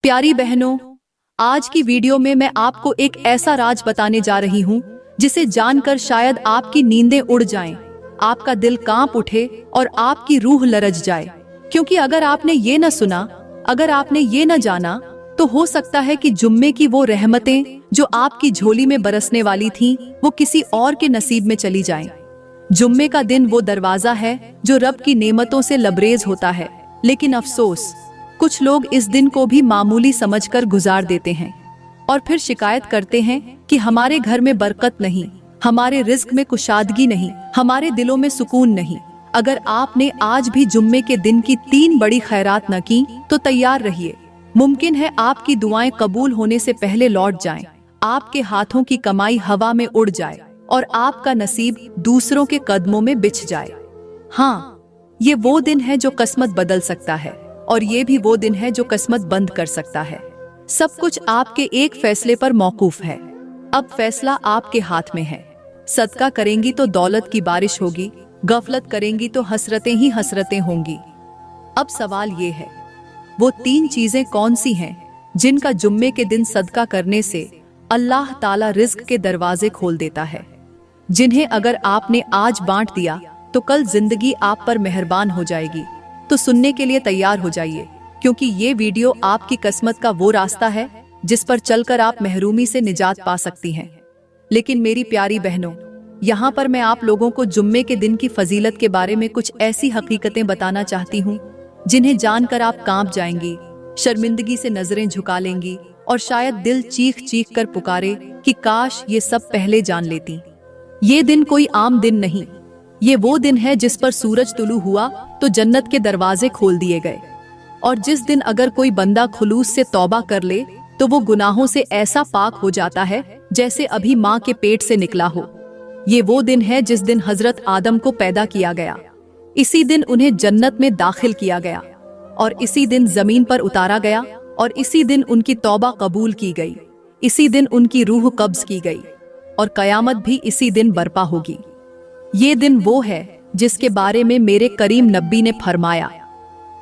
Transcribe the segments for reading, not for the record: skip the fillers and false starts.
प्यारी बहनों, आज की वीडियो में मैं आपको एक ऐसा राज बताने जा रही हूँ जिसे जानकर शायद आपकी नींदें उड़ जाएं, आपका दिल कांप उठे और आपकी रूह लरज जाए। क्योंकि अगर आपने ये न सुना, अगर आपने ये न जाना, तो हो सकता है कि जुम्मे की वो रहमतें जो आपकी झोली में बरसने वाली थीं, वो किसी और के नसीब में चली जाएं। जुम्मे का दिन वो दरवाजा है जो रब की नेमतों से लबरेज होता है, लेकिन अफसोस कुछ लोग इस दिन को भी मामूली समझकर गुजार देते हैं और फिर शिकायत करते हैं कि हमारे घर में बरकत नहीं, हमारे रिज्क में कुशादगी नहीं, हमारे दिलों में सुकून नहीं। अगर आपने आज भी जुम्मे के दिन की 3 बड़ी खैरात न की तो तैयार रहिए। मुमकिन है आपकी दुआएं कबूल होने से पहले लौट जाएं, आपके हाथों की कमाई हवा में उड़ जाए और आपका नसीब दूसरों के कदमों में बिछ जाए। हाँ, ये वो दिन है जो किस्मत बदल सकता है और ये भी वो दिन है जो किस्मत बंद कर सकता है। सब कुछ आपके एक फैसले पर मौकूफ है। अब फैसला आपके हाथ में है। सदका करेंगी तो दौलत की बारिश होगी, गफलत करेंगी तो हसरतें ही हसरतें होंगी। अब सवाल ये है, वो 3 चीजें कौन सी हैं जिनका जुम्मे के दिन सदका करने से अल्लाह ताला रिज्क के दरवाजे खोल देता है, जिन्हें अगर आपने आज बांट दिया तो कल जिंदगी आप पर मेहरबान हो जाएगी। तो सुनने के लिए तैयार हो जाइए, क्योंकि ये वीडियो आपकी किस्मत का वो रास्ता है जिस पर चलकर आप महरूमी से निजात पा सकती हैं। लेकिन मेरी प्यारी बहनों, यहाँ पर मैं आप लोगों को जुम्मे के दिन की फजीलत के बारे में कुछ ऐसी हकीकतें बताना चाहती हूँ जिन्हें जानकर आप कांप जाएंगी, शर्मिंदगी से नजरें झुका लेंगी और शायद दिल चीख चीख कर पुकारे कि काश ये सब पहले जान लेती। ये दिन कोई आम दिन नहीं, ये वो दिन है जिस पर सूरज तुलू हुआ तो जन्नत के दरवाजे खोल दिए गए, और जिस दिन अगर कोई बंदा खुलूस से तौबा कर ले तो वो गुनाहों से ऐसा पाक हो जाता है जैसे अभी माँ के पेट से निकला हो। ये वो दिन है जिस दिन हजरत आदम को पैदा किया गया, इसी दिन उन्हें जन्नत में दाखिल किया गया और इसी दिन जमीन पर उतारा गया और इसी दिन उनकी तौबा कबूल की गई, इसी दिन उनकी रूह कब्ज की गई और कयामत भी इसी दिन बर्पा होगी। ये दिन वो है जिसके बारे में मेरे करीम नबी ने फरमाया,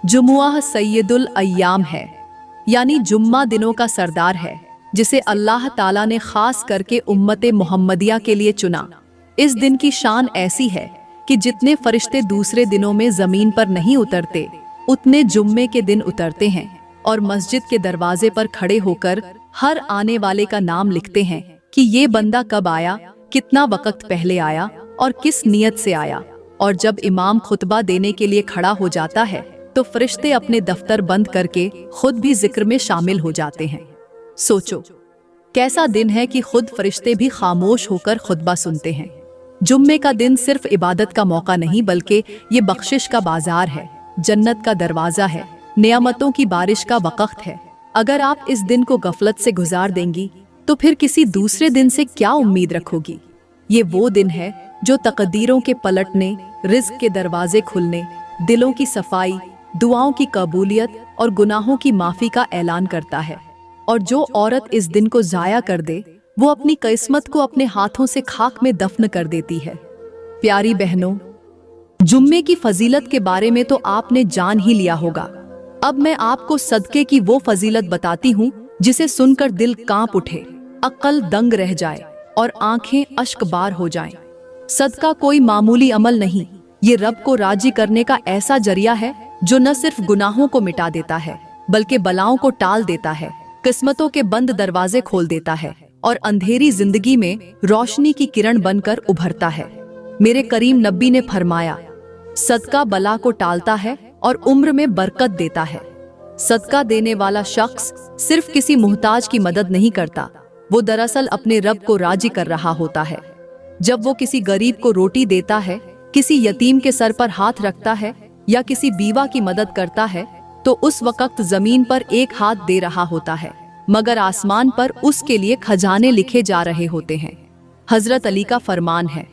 जुमुआ सैयदुल अय्याम है, यानी जुम्मा दिनों का सरदार है जिसे अल्लाह ताला ने खास करके उम्मते मोहम्मदिया के लिए चुना। इस दिन की शान ऐसी है कि जितने फरिश्ते दूसरे दिनों में जमीन पर नहीं उतरते, उतने जुम्मे के दिन उतरते हैं और मस्जिद के दरवाजे पर खड़े होकर हर आने वाले का नाम लिखते हैं कि ये बंदा कब आया, कितना वक्त पहले आया और किस नियत से आया। और जब इमाम खुतबा देने के लिए खड़ा हो जाता है तो फरिश्ते अपने दफ्तर बंद करके खुद भी जिक्र में शामिल हो जाते हैं। सोचो, कैसा दिन है कि खुद फरिश्ते भी खामोश होकर खुतबा सुनते हैं। जुम्मे का दिन सिर्फ इबादत का मौका नहीं, बल्कि ये बख्शिश का बाजार है, जन्नत का दरवाजा है, नियामतों की बारिश का वक्त है। अगर आप इस दिन को गफलत से गुजार देंगी तो फिर किसी दूसरे दिन से क्या उम्मीद रखोगी। ये वो दिन है जो तकदीरों के पलटने, रिज्क के दरवाजे खुलने, दिलों की सफाई, दुआओं की कबूलियत और गुनाहों की माफी का ऐलान करता है। और जो औरत इस दिन को जाया कर दे, वो अपनी किस्मत को अपने हाथों से खाक में दफन कर देती है। प्यारी बहनों, जुम्मे की फजीलत के बारे में तो आपने जान ही लिया होगा। अब मैं आपको सदके की वो फजीलत बताती हूँ जिसे सुनकर दिल कांप उठे, अक्ल दंग रह जाए और आंखें अश्कबार हो जाएं। सदका कोई मामूली अमल नहीं, ये रब को राजी करने का ऐसा जरिया है जो न सिर्फ गुनाहों को मिटा देता है बल्कि बलाओं को टाल देता है, किस्मतों के बंद दरवाजे खोल देता है और अंधेरी जिंदगी में रोशनी की किरण बनकर उभरता है। मेरे करीम नबी ने फरमाया, सदका बला को टालता है और उम्र में बरकत देता है। सदका देने वाला शख्स सिर्फ किसी मुहताज की मदद नहीं करता, वो दरअसल अपने रब को राजी कर रहा होता है। जब वो किसी गरीब को रोटी देता है, किसी यतीम के सर पर हाथ रखता है या किसी बीवा की मदद करता है, तो उस वक्त जमीन पर एक हाथ दे रहा होता है, मगर आसमान पर उसके लिए खजाने लिखे जा रहे होते हैं। हजरत अली का फरमान है,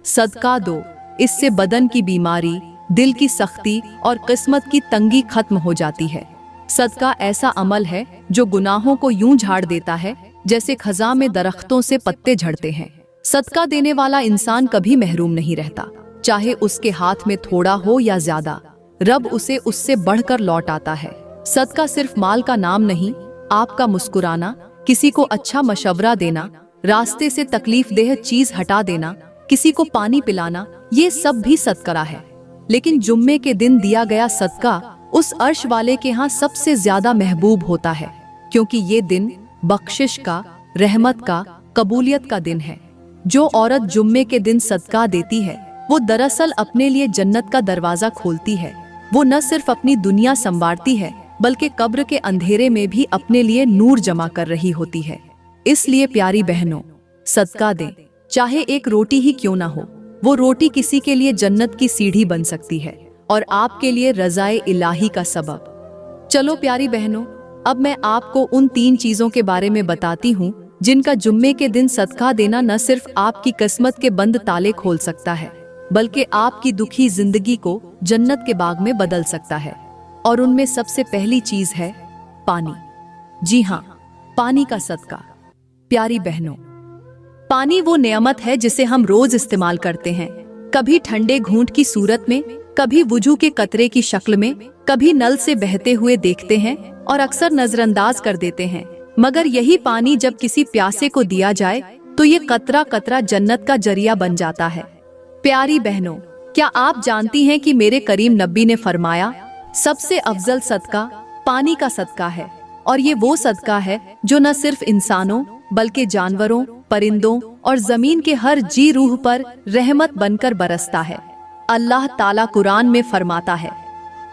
सदका दो, इससे बदन की बीमारी, दिल की सख्ती और किस्मत की तंगी खत्म हो जाती है। सदका ऐसा अमल है जो गुनाहों को यूं झाड़ देता है जैसे खज़ां में दरख्तों से पत्ते झड़ते हैं। सदका देने वाला इंसान कभी महरूम नहीं रहता, चाहे उसके हाथ में थोड़ा हो या ज्यादा, रब उसे उससे बढ़कर लौटाता है। सदका सिर्फ माल का नाम नहीं, आपका मुस्कुराना, किसी को अच्छा मशवरा देना, रास्ते से तकलीफदेह चीज हटा देना, किसी को पानी पिलाना, ये सब भी सदका है। लेकिन जुम्मे के दिन दिया गया सदका उस अर्श वाले के यहाँ सबसे ज्यादा महबूब होता है, क्योंकि ये दिन बख्शिश का, रहमत का, कबूलियत का दिन है। जो औरत जुम्मे के दिन सदका देती है वो दरअसल अपने लिए जन्नत का दरवाजा खोलती है। वो न सिर्फ अपनी दुनिया संवारती है बल्कि कब्र के अंधेरे में भी अपने लिए नूर जमा कर रही होती है। इसलिए प्यारी बहनों, सदका दें, चाहे एक रोटी ही क्यों ना हो। वो रोटी किसी के लिए जन्नत की सीढ़ी बन सकती है और आपके लिए रज़ाए इलाही का सबब। चलो प्यारी बहनों, अब मैं आपको उन 3 चीजों के बारे में बताती हूँ जिनका जुम्मे के दिन सदका देना न सिर्फ आपकी किस्मत के बंद ताले खोल सकता है बल्कि आपकी दुखी जिंदगी को जन्नत के बाग में बदल सकता है। और उनमें सबसे पहली चीज है पानी। जी हाँ, पानी का सदका। प्यारी बहनों, पानी वो नेमत है जिसे हम रोज इस्तेमाल करते हैं, कभी ठंडे घूंट की सूरत में, कभी वुजू के कतरे की शक्ल में, कभी नल से बहते हुए देखते हैं और अक्सर नजरअंदाज कर देते हैं। मगर यही पानी जब किसी प्यासे को दिया जाए तो ये कतरा कतरा जन्नत का जरिया बन जाता है। प्यारी बहनों, क्या आप जानती हैं कि मेरे करीम नबी ने फरमाया, सबसे अफजल सदका पानी का सदका है। और ये वो सदका है जो न सिर्फ इंसानों बल्कि जानवरों, परिंदों और जमीन के हर जी रूह पर रहमत बनकर बरसता है। अल्लाह ताला कुरान में फरमाता है,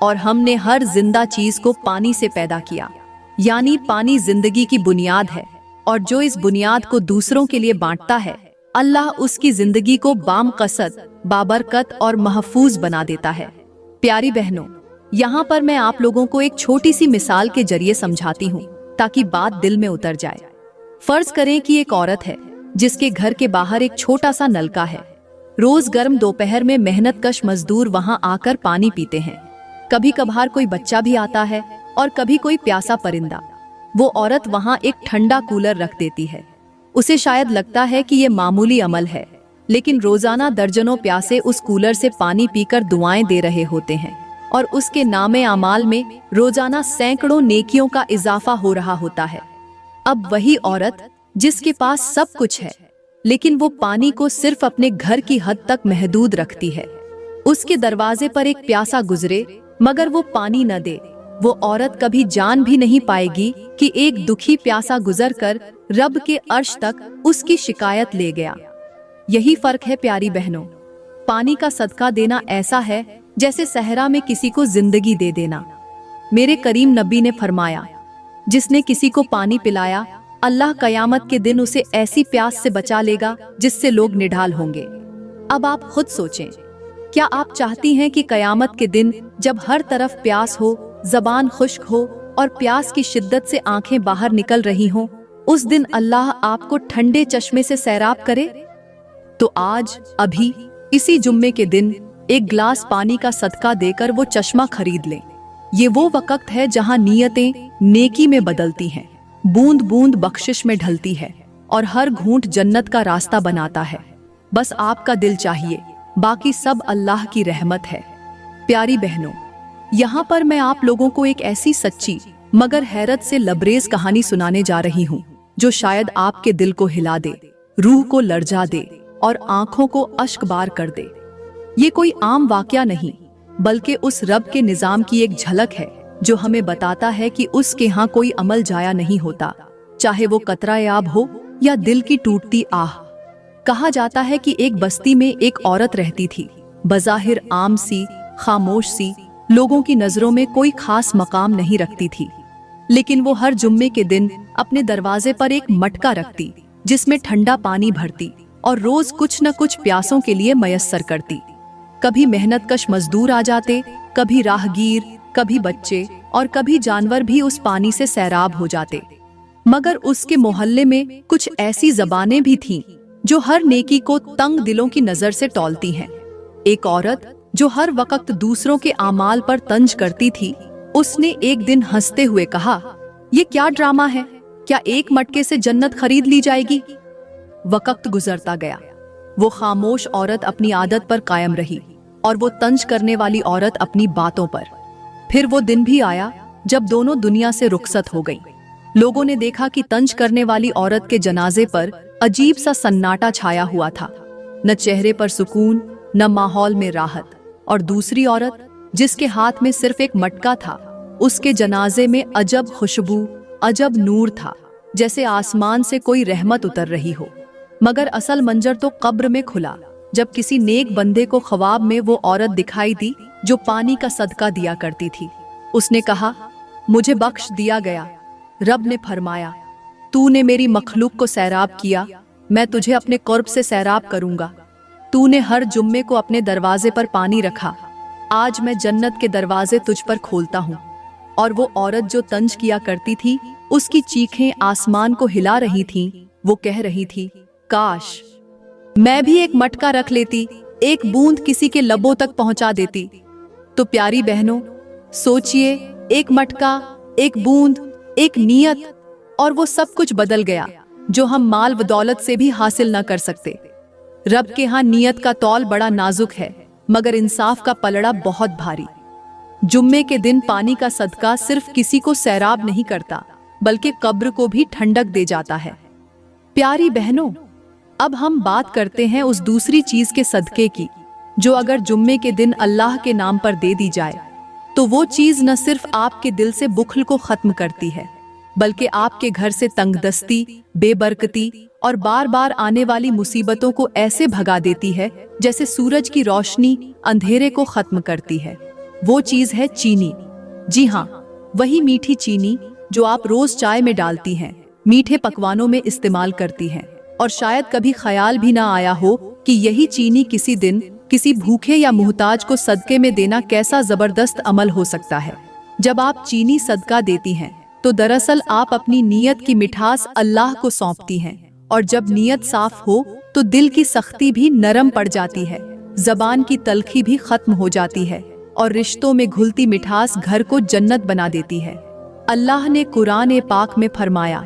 और हमने हर जिंदा चीज को पानी से पैदा किया, यानी पानी जिंदगी की बुनियाद है। और जो इस बुनियाद को दूसरों के लिए बांटता है, अल्लाह उसकी जिंदगी को बामकसद, बाबरकत और महफूज बना देता है। प्यारी बहनों, यहाँ पर मैं आप लोगों को एक छोटी सी मिसाल के जरिए समझाती हूँ ताकि बात दिल में उतर जाए। फर्ज करें कि एक औरत है जिसके घर के बाहर एक छोटा सा नलका है। रोज गर्म दोपहर में मेहनतकश मजदूर वहाँ आकर पानी पीते हैं। कभी कभार कोई बच्चा भी आता है और कभी कोई प्यासा परिंदा। वो औरत वहाँ एक ठंडा कूलर रख देती है। उसे शायद लगता है कि ये मामूली अमल है, लेकिन रोजाना दर्जनों प्यासे उस कूलर से पानी पीकर दुआएं दे रहे होते हैं और उसके नामे अमाल में रोजाना सैकड़ों नेकियों का इजाफा हो रहा होता है। अब वही औरत जिसके पास सब कुछ है, लेकिन वो पानी को सिर्फ अपने घर की हद तक महदूद रखती है। उसके दरवाजे पर एक प्यासा गुजरे मगर वो पानी न दे, वो औरत कभी जान भी नहीं पाएगी कि एक दुखी प्यासा गुजरकर रब के अर्श तक उसकी शिकायत ले गया। यही फर्क है प्यारी बहनों। पानी का सदका देना ऐसा है जैसे सहरा में किसी को जिंदगी दे देना। मेरे करीम नबी ने फरमाया, जिसने किसी को पानी पिलाया, अल्लाह कयामत के दिन उसे ऐसी प्यास से बचा लेगा जिससे लोग निढाल होंगे। अब आप खुद सोचें, क्या आप चाहती हैं कि कयामत के दिन जब हर तरफ प्यास हो, जबान खुश्क हो और प्यास की शिद्दत से आंखें बाहर निकल रही हों, उस दिन अल्लाह आपको ठंडे चश्मे से सैराब करे? तो आज अभी इसी जुम्मे के दिन एक गिलास पानी का सदका देकर वो चश्मा खरीद लें। ये वो वक्त है जहां नियतें नेकी में बदलती हैं, बूंद बूंद बख्शिश में ढलती है और हर घूंट जन्नत का रास्ता बनाता है। बस आपका दिल चाहिए, बाकी सब अल्लाह की रहमत है। प्यारी बहनों, यहाँ पर मैं आप लोगों को एक ऐसी सच्ची मगर हैरत से लबरेज कहानी सुनाने जा रही हूँ जो शायद आपके दिल को हिला दे, रूह को लर्जा दे और आंखों को अश्कबार कर दे। ये कोई आम वाकया नहीं, बल्कि उस रब के निजाम की एक झलक है जो हमें बताता है कि उसके यहाँ कोई अमल जाया नहीं होता, चाहे वो कतरा याब हो या दिल की टूटती आह। कहा जाता है कि एक बस्ती में एक औरत रहती थी, बज़ाहिर आम सी, खामोश सी, लोगों की नजरों में कोई खास मकाम नहीं रखती थी। लेकिन वो हर जुम्मे के दिन अपने दरवाजे पर एक मटका रखती जिसमें ठंडा पानी भरती और रोज कुछ न कुछ प्यासों के लिए मयस्सर करती। कभी मेहनतकश मजदूर आ जाते, कभी राहगीर, कभी बच्चे और कभी जानवर भी उस पानी से सैराब हो जाते। मगर उसके मोहल्ले में कुछ ऐसी ज़बानें भी थीं जो हर नेकी को तंग दिलों की नजर से टॉलती हैं। एक औरत जो हर वक्त दूसरों के आमाल पर तंज करती थी, उसने एक दिन हंसते हुए कहा, ये क्या ड्रामा है? क्या एक मटके से जन्नत खरीद ली जाएगी? वक्त गुजरता गया, वो खामोश औरत अपनी आदत पर कायम रही और वो तंज करने वाली औरत अपनी बातों पर। फिर वो दिन भी आया जब दोनों दुनिया से रुखसत हो गई। लोगों ने देखा कि तंज करने वाली औरत के जनाजे पर अजीब सा सन्नाटा छाया हुआ था। न चेहरे पर सुकून, न माहौल में राहत। और दूसरी औरत, जिसके हाथ में सिर्फ एक मटका था, उसके जनाजे में अजब खुशबू, अजब नूर था, जैसे आसमान से कोई रहमत उतर रही हो। मगर असल मंजर तो कब्र में खुला, जब किसी नेक बंदे को ख्वाब में वो औरत दिखाई दी जो पानी का सदका दिया करती थी। उसने कहा, मुझे बख्श दिया गया। रब ने फरमाया, तूने मेरी मखलूक को सैराब किया, मैं तुझे अपने कुर्ब से सैराब करूंगा। तूने हर जुम्मे को अपने दरवाजे पर पानी रखा, आज मैं जन्नत के दरवाजे तुझ पर खोलता हूँ। और वो औरत जो तंज किया करती थी, उसकी चीखें आसमान को हिला रही थीं। वो कह रही थी, काश मैं भी एक मटका रख लेती, एक बूंद किसी के लबों तक पहुंचा देती। तो प्यारी बहनों, सोचिए, एक मटका, एक बूंद, एक नियत, और वो सब कुछ बदल गया जो हम माल व दौलत से भी हासिल न कर सकते। रब के यहाँ नियत का तौल बड़ा नाजुक है, मगर इंसाफ का पलड़ा बहुत भारी। जुम्मे के दिन पानी का सदका सिर्फ किसी को सैराब नहीं करता, बल्कि कब्र को भी ठंडक दे जाता है। प्यारी बहनों, अब हम बात करते हैं उस दूसरी चीज के सदके की, जो अगर जुम्मे के दिन अल्लाह के नाम पर दे दी जाए तो वो चीज न सिर्फ आपके दिल से बुखल को खत्म करती है, बल्कि आपके घर से तंगदस्ती, बेबरकती और बार बार आने वाली मुसीबतों को ऐसे भगा देती है जैसे सूरज की रोशनी अंधेरे को खत्म करती है। वो चीज है चीनी। जी हाँ, वही मीठी चीनी जो आप रोज चाय में डालती हैं, मीठे पकवानों में इस्तेमाल करती हैं, और शायद कभी ख्याल भी ना आया हो कि यही चीनी किसी दिन किसी भूखे या मुहताज को सदके में देना कैसा जबरदस्त अमल हो सकता है। जब आप चीनी सदका देती हैं तो दरअसल आप अपनी नीयत की मिठास अल्लाह को सौंपती हैं, और जब नीयत साफ हो तो दिल की सख्ती भी नरम पड़ जाती है, जबान की तलखी भी खत्म हो जाती है, और रिश्तों में घुलती मिठास घर को जन्नत बना देती है। अल्लाह ने कुरान पाक में फरमाया,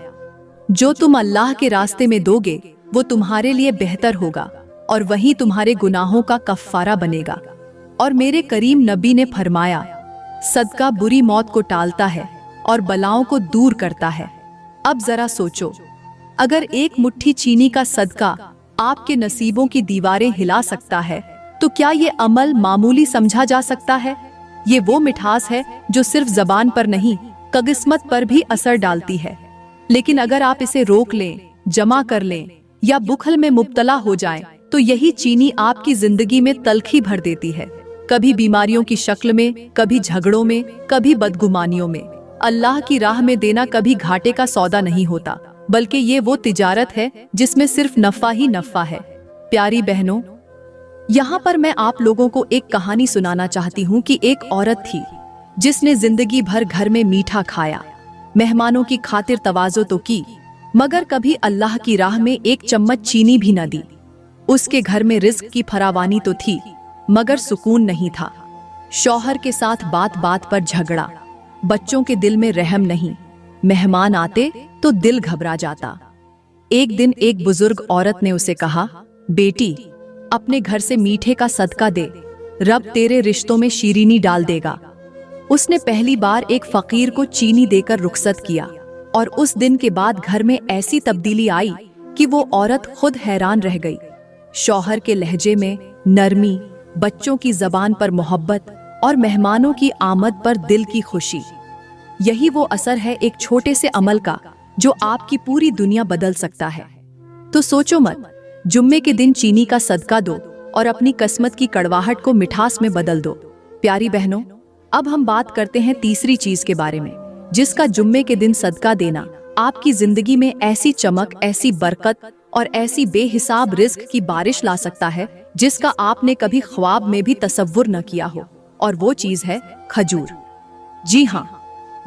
जो तुम अल्लाह के रास्ते में दोगे वो तुम्हारे लिए बेहतर होगा, और वही तुम्हारे गुनाहों का कफ्फारा बनेगा। और मेरे करीम नबी ने फरमाया, सदका बुरी मौत को टालता है और बलाओं को दूर करता है। अब जरा सोचो, अगर एक मुट्ठी चीनी का सदका आपके नसीबों की दीवारें हिला सकता है, तो क्या ये अमल मामूली समझा जा सकता है? ये वो मिठास है जो सिर्फ जबान पर नहीं, किस्मत पर भी असर डालती है। लेकिन अगर आप इसे रोक लें, जमा कर लें या बुखल में मुब्तला हो जाएं, तो यही चीनी आपकी जिंदगी में तलखी भर देती है, कभी बीमारियों की शक्ल में, कभी झगड़ों में, कभी बदगुमानियों में। अल्लाह की राह में देना कभी घाटे का सौदा नहीं होता, बल्कि ये वो तिजारत है जिसमें सिर्फ नफा ही नफा है। प्यारी बहनों, यहाँ पर मैं आप लोगों को एक कहानी सुनाना चाहती हूँ कि एक औरत थी जिसने जिंदगी भर घर में मीठा खाया, मेहमानों की खातिर तवाज़ो तो की, मगर कभी अल्लाह की राह में एक चम्मच चीनी भी न दी। उसके घर में रिज्क की फरावानी तो थी, मगर सुकून नहीं था। शौहर के साथ बात बात पर झगड़ा, बच्चों के दिल में रहम नहीं, मेहमान आते तो दिल घबरा जाता। एक दिन एक बुजुर्ग औरत ने उसे कहा, बेटी, अपने घर से मीठे का सदका दे, रब तेरे रिश्तों में शीरीनी डाल देगा। उसने पहली बार एक फकीर को चीनी देकर रुखसत किया, और उस दिन के बाद घर में ऐसी तब्दीली आई कि वो औरत खुद हैरान रह गई। शौहर के लहजे में नरमी, बच्चों की जबान पर मोहब्बत और मेहमानों की आमद पर दिल की खुशी। यही वो असर है एक छोटे से अमल का जो आपकी पूरी दुनिया बदल सकता है। तो सोचो मत, जुम्मे के दिन चीनी का सदका दो और अपनी किस्मत की कड़वाहट को मिठास में बदल दो। प्यारी बहनों, अब हम बात करते हैं तीसरी चीज के बारे में, जिसका जुम्मे के दिन सदका देना आपकी जिंदगी में ऐसी चमक, ऐसी बरकत और ऐसी बेहिसाब रिज्क की बारिश ला सकता है जिसका आपने कभी ख्वाब में भी तसव्वुर न किया हो। और वो चीज है खजूर। जी हाँ,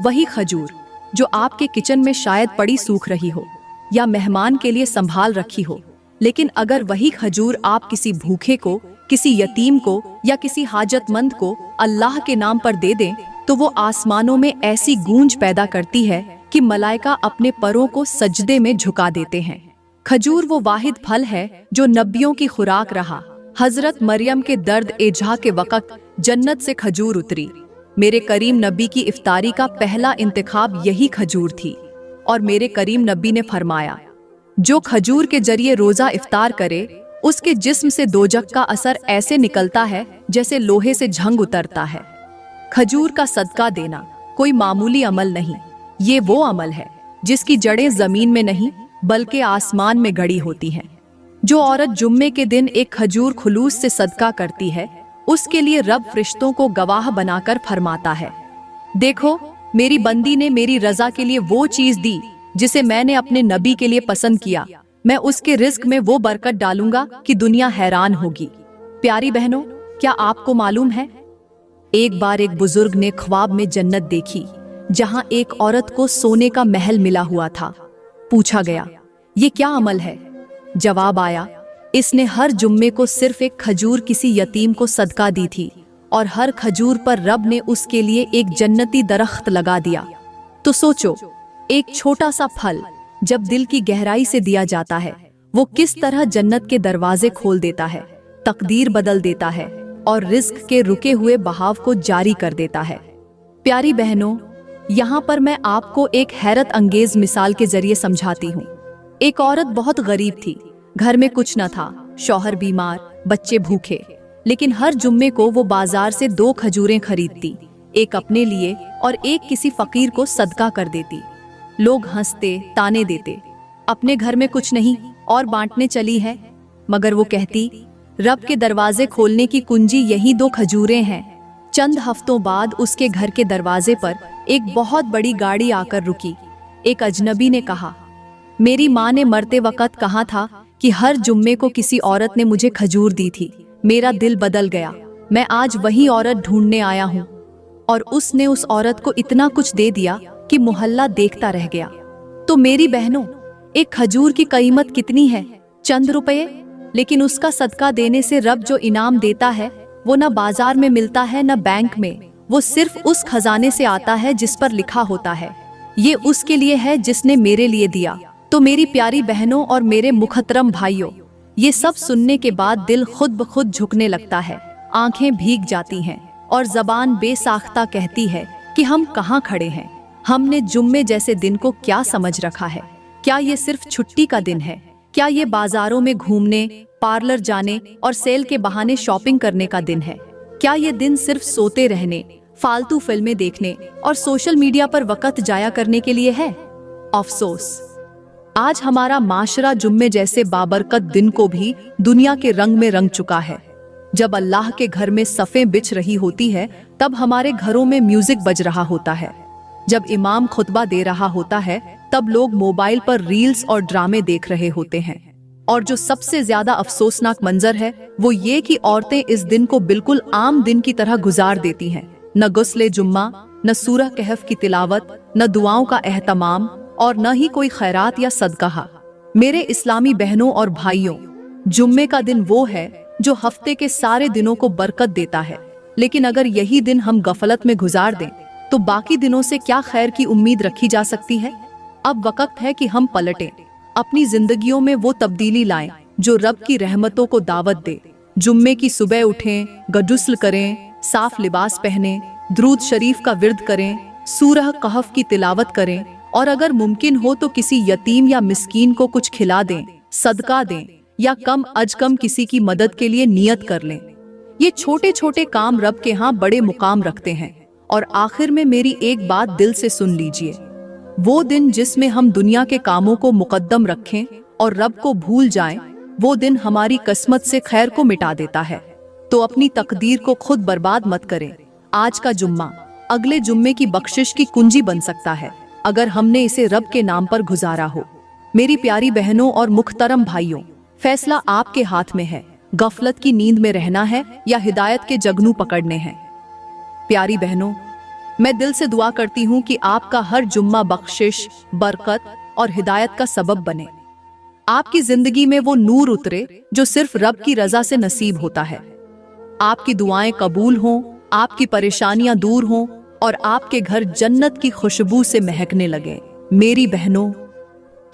वही खजूर जो आपके किचन में शायद पड़ी सूख रही हो या मेहमान के लिए संभाल रखी हो, लेकिन अगर वही खजूर आप किसी भूखे को, किसी यतीम को या किसी हाजतमंद को अल्लाह के नाम पर दे दें, तो वो आसमानों में ऐसी गूंज पैदा करती है कि मलाइका अपने परों को सजदे में झुका देते हैं। खजूर वो वाहिद फल है जो नबियों की खुराक रहा। हजरत मरियम के दर्द एजा के वक़्त जन्नत से खजूर उतरी। मेरे करीम नबी की इफ्तारी का पहला इंतखाब यही खजूर थी। और मेरे करीम नबी ने फरमाया, जो खजूर के जरिए रोजा इफ्तार करे उसके जिस्म से दोजख का असर ऐसे निकलता है जैसे लोहे से झंग उतरता है। खजूर का सदका देना कोई मामूली अमल नहीं, ये वो अमल है जिसकी जड़ें जमीन में नहीं बल्कि आसमान में गड़ी होती हैं। जो औरत जुम्मे के दिन एक खजूर खुलूस से सदका करती है उसके लिए रब फरिश्तों को गवाह बनाकर फरमाता है, देखो मेरी बंदी ने मेरी रजा के लिए वो चीज दी जिसे मैंने अपने नबी के लिए पसंद किया, मैं उसके रिस्क में वो बरकत डालूंगा कि दुनिया हैरान होगी। प्यारी बहनों, क्या आपको मालूम है, एक बार एक बुजुर्ग ने ख्वाब में जन्नत देखी जहां एक औरत को सोने का महल मिला हुआ था। पूछा गया, ये क्या अमल है? जवाब आया, इसने हर जुम्मे को सिर्फ एक खजूर किसी यतीम को सदका दी थी और हर खजूर पर रब ने उसके लिए एक जन्नती दरख्त लगा दिया। तो सोचो, एक छोटा सा फल जब दिल की गहराई से दिया जाता है वो किस तरह जन्नत के दरवाजे खोल देता है, तकदीर बदल देता है और रिस्क के रुके हुए बहाव को जारी कर देता है। प्यारी बहनों, यहाँ पर मैं आपको एक हैरत अंगेज मिसाल के जरिए समझाती हूँ। एक औरत बहुत गरीब थी, घर में कुछ न था, शौहर बीमार, बच्चे भूखे, लेकिन हर जुम्मे को वो बाजार से 2 खजूरें खरीदती, एक अपने लिए और एक किसी फकीर को सदका कर देती। लोग हंसते, ताने देते, अपने घर में कुछ नहीं और बांटने चली है, मगर वो कहती, रब के दरवाजे खोलने की कुंजी यही 2 खजूरें हैं। चंद हफ्तों बाद उसके घर के दरवाजे पर एक बहुत बड़ी गाड़ी आकर रुकी। एक अजनबी ने कहा, मेरी माँ ने मरते वक्त कहा था कि हर जुम्मे को किसी औरत ने मुझे खजूर दी थी, मेरा दिल बदल गया, मैं आज वही औरत ढूंढने आया हूँ। और उसने उस औरत को इतना कुछ दे दिया कि मोहल्ला देखता रह गया। तो मेरी बहनों, एक खजूर की कीमत कितनी है? चंद रुपये, लेकिन उसका सदका देने से रब जो इनाम देता है वो न बाजार में मिलता है न बैंक में, वो सिर्फ उस खजाने से आता है जिस पर लिखा होता है, ये उसके लिए है जिसने मेरे लिए दिया। तो मेरी प्यारी बहनों और मेरे मुखतरम भाइयों, ये सब सुनने के बाद दिल खुद ब खुद झुकने लगता है, आंखें भीग जाती हैं और जबान बेसाख्ता कहती है कि हम कहाँ खड़े हैं। हमने जुम्मे जैसे दिन को क्या समझ रखा है? क्या ये सिर्फ छुट्टी का दिन है? क्या ये बाजारों में घूमने, पार्लर जाने और सेल के बहाने शॉपिंग करने का दिन है? क्या ये दिन सिर्फ सोते रहने, फालतू फिल्में देखने और सोशल मीडिया पर वक्त जाया करने के लिए है? अफसोस, आज हमारा माशरा जुम्मे जैसे बाबरकत दिन को भी दुनिया के रंग में रंग चुका है। जब अल्लाह के घर में सफ़ें बिछ रही होती है तब हमारे घरों में म्यूजिक बज रहा होता है। जब इमाम खुतबा दे रहा होता है तब लोग मोबाइल पर रील्स और ड्रामे देख रहे होते हैं। और जो सबसे ज्यादा अफसोसनाक मंजर है वो ये कि औरतें इस दिन को बिल्कुल आम दिन की तरह गुजार देती हैं। न गुस्ले जुम्मा, न सूरह कहफ की तिलावत, न दुआओं का एहतमाम और न ही कोई खैरात या सदका। मेरे इस्लामी बहनों और भाइयों, जुम्मे का दिन वो है जो हफ्ते के सारे दिनों को बरकत देता है, लेकिन अगर यही दिन हम गफलत में गुजार दें तो बाकी दिनों से क्या खैर की उम्मीद रखी जा सकती है? अब वक्त है कि हम पलटें, अपनी जिंदगियों में वो तब्दीली लाएं जो रब की रहमतों को दावत दे। जुम्मे की सुबह उठें, गुस्ल करें, साफ लिबास पहनें, दुरूद शरीफ का विर्द करें, सूरह कहफ की तिलावत करें और अगर मुमकिन हो तो किसी यतीम या मिस्कीन को कुछ खिला दें, सदका दें या कम अज कम किसी की मदद के लिए नियत कर लें। ये छोटे छोटे काम रब के यहाँ बड़े मुकाम रखते हैं। और आखिर में मेरी एक बात दिल से सुन लीजिए, वो दिन जिसमें हम दुनिया के कामों को मुकद्दम रखें और रब को भूल जाएं, वो दिन हमारी किस्मत से खैर को मिटा देता है। तो अपनी तकदीर को खुद बर्बाद मत करें। आज का जुम्मा अगले जुम्मे की बख्शिश की कुंजी बन सकता है अगर हमने इसे रब के नाम पर गुजारा हो। मेरी प्यारी बहनों और मुख्तरम भाइयों, फैसला आपके हाथ में है, गफलत की नींद में रहना है या हिदायत के जगनू पकड़ने हैं। प्यारी बहनों, मैं दिल से दुआ करती हूँ कि आपका हर जुम्मा बख्शिश, बरकत और हिदायत का सबब बने। आपकी जिंदगी में वो नूर उतरे जो सिर्फ रब की रजा से नसीब होता है। आपकी दुआएं कबूल हों, आपकी परेशानियां दूर हों और आपके घर जन्नत की खुशबू से महकने लगे। मेरी बहनों,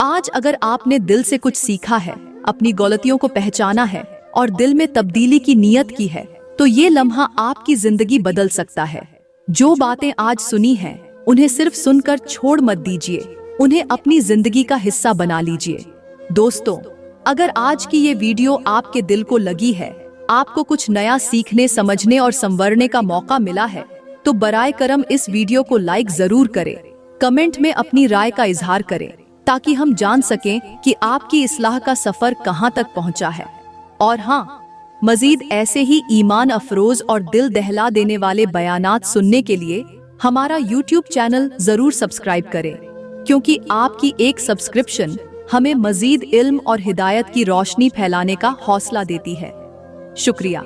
आज अगर आपने दिल से कुछ सीखा है, अपनी गलतियों को पहचाना है और दिल में तब्दीली की नीयत की है, तो ये लम्हा आपकी जिंदगी बदल सकता है। जो बातें आज सुनी हैं, उन्हें सिर्फ सुनकर छोड़ मत दीजिए, उन्हें अपनी जिंदगी का हिस्सा बना लीजिए। दोस्तों, अगर आज की ये वीडियो आपके दिल को लगी है, आपको कुछ नया सीखने, समझने और संवरने का मौका मिला है, तो बराए करम इस वीडियो को लाइक जरूर करें। कमेंट में अपनी राय का इजहार करें ताकि हम जान सकें कि आपकी इस्लाह का सफर कहां तक पहुंचा है। और हाँ, मजीद ऐसे ही ईमान अफरोज और दिल दहला देने वाले बयानात सुनने के लिए हमारा YouTube चैनल जरूर सब्सक्राइब करें, क्योंकि आपकी एक सब्सक्रिप्शन हमें मजीद इल्म और हिदायत की रोशनी फैलाने का हौसला देती है। शुक्रिया।